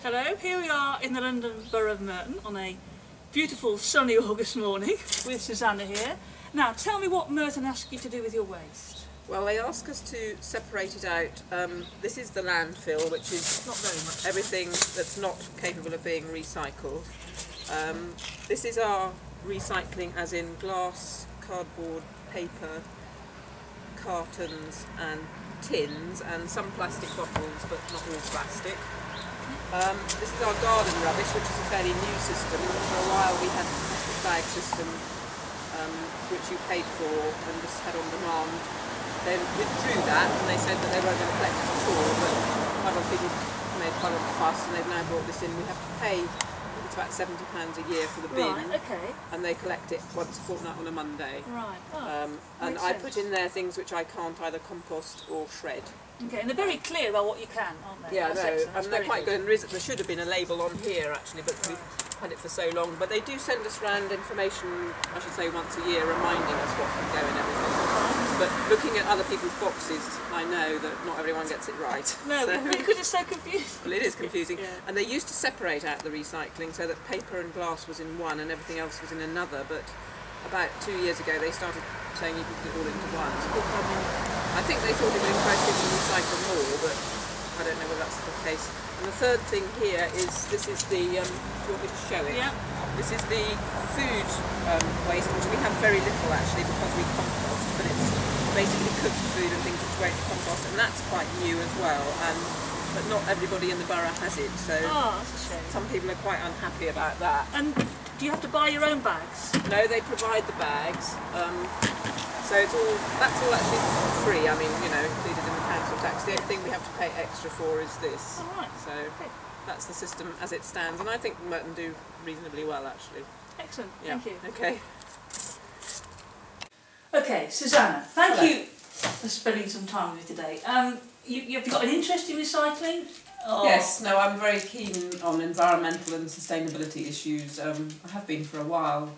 Hello, here we are in the London Borough of Merton on a beautiful sunny August morning with Susanna here. Now tell me what Merton asked you to do with your waste. Well, they ask us to separate it out. This is the landfill, which is Not very much. everything that's not capable of being recycled. This is our recycling, as in glass, cardboard, paper, cartons and tins, and some plastic bottles, but not all plastic. This is our garden rubbish, which is a fairly new system. For a while we had a plastic bag system, which you paid for and just had on demand. They withdrew that and they said that they weren't going to collect it at all, but quite a lot of people made quite a lot of fuss and they've now brought this in. We have to pay, it's about £70 a year for the bin, Right, okay. and they collect it once a fortnight on a Monday. Right. Oh, and I put in there things which I can't either compost or shred. Okay, and they're very clear about what you can, aren't they? Yeah, That's no, excellent. and they're quite good. And there should have been a label on here actually, but we've had it for so long. But they do send us round information, I should say once a year, reminding us what can go in everything. But looking at other people's boxes, I know that not everyone gets it right. No, so, because it's so confusing. well, it is confusing. Yeah. And they used to separate out the recycling so that paper and glass was in one and everything else was in another. But about 2 years ago, they started saying you could put it all into one. I think they thought it would encourage people to recycle more, but I don't know whether that's the case. And the third thing here is, this is the, do you want me to show it? Yeah. This is the food waste, which we have very little actually because we compost, but it's basically cooked food and things which won't compost, and that's quite new as well. But not everybody in the borough has it, so that's a shame. some people are quite unhappy about that. And do you have to buy your own bags? No, they provide the bags. So that's all actually free. I mean, you know, included in the council tax. The only thing we have to pay extra for is this. All right. So okay. that's the system as it stands, and I think Merton do reasonably well actually. Excellent. Yeah. Thank you. Okay. Okay, Susanna, thank Hello. you for spending some time with me today. You've got an interest in recycling? Or? Yes. No, I'm very keen on environmental and sustainability issues. I have been for a while.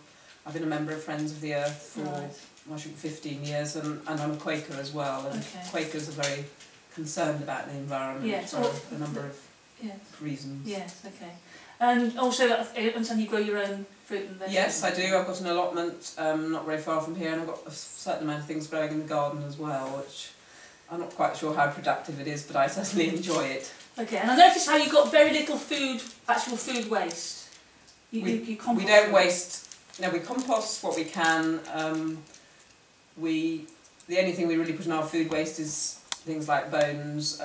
I've been a member of Friends of the Earth for. Right. I think 15 years, and I'm a Quaker as well, and okay. Quakers are very concerned about the environment for a number of reasons. Yes, okay. And also, I understand you grow your own fruit and vegetables? Yes, I do. I've got an allotment not very far from here, and I've got a certain amount of things growing in the garden as well, which I'm not quite sure how productive it is, but I certainly enjoy it. Okay, and I noticed how you got very little food, actual food waste. You compost. We don't waste. No, we compost what we can. The only thing we really put in our food waste is things like bones,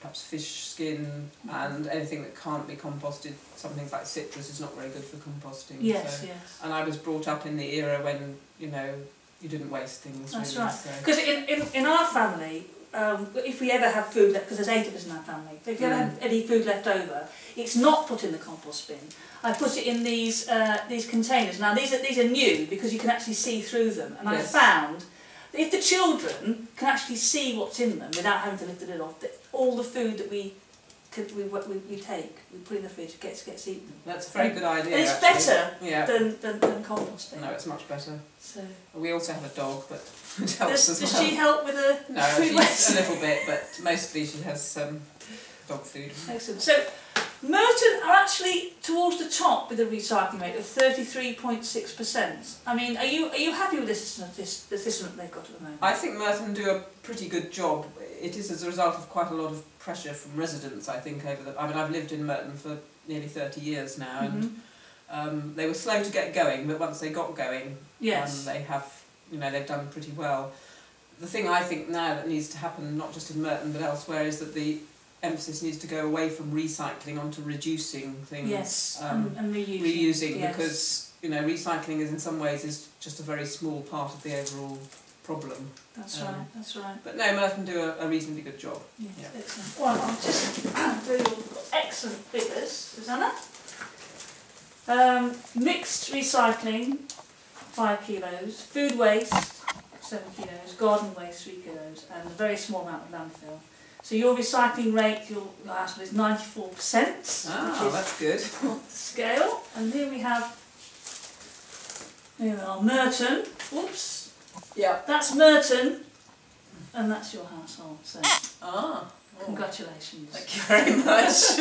perhaps fish skin, and anything that can't be composted. Some things like citrus is not very good for composting. Yes, so. yes. And I was brought up in the era when, you know, you didn't waste things. That's really, right. Because in our family, if we ever have food left, because there's 8 of us in our family, if you ever have any food left over, it's not put in the compost bin. I put it in these containers. Now these are new because you can actually see through them, and yes. I found that if the children can actually see what's in them without having to lift the lid off, that all the food that we take, we put in the fridge gets eaten. That's a very good idea. And it's actually. better than composting. No, it's much better. So we also have a dog, but it helps as well. Does she help with the no, food waste? A little bit, but mostly she has dog food. Excellent. So Merton are actually towards the top with a recycling rate of 33.6%. I mean, are you happy with the system that they've got at the moment? I think Merton do a pretty good job. It is as a result of quite a lot of pressure from residents, I think, I mean, I've lived in Merton for nearly 30 years now, and they were slow to get going, but once they got going, yes. They have, you know, they've done pretty well. The thing I think now that needs to happen, not just in Merton but elsewhere, is that the emphasis needs to go away from recycling onto reducing things. Yes, and reusing. Yes. Because, you know, recycling is in some ways is just a very small part of the overall problem. That's right, that's right. But no, Merton do a reasonably good job. Yes, yeah. excellent. Well, I'll just do your excellent figures, Susanna. Mixed recycling, 5 kilos, food waste, 7 kilos, garden waste, 3 kilos, and a very small amount of landfill. So your recycling rate, your household is 94%. Ah, that's good. Scale. And here we have Merton. Whoops. Yeah. That's Merton, and that's your household. So well, congratulations. Thank you very much.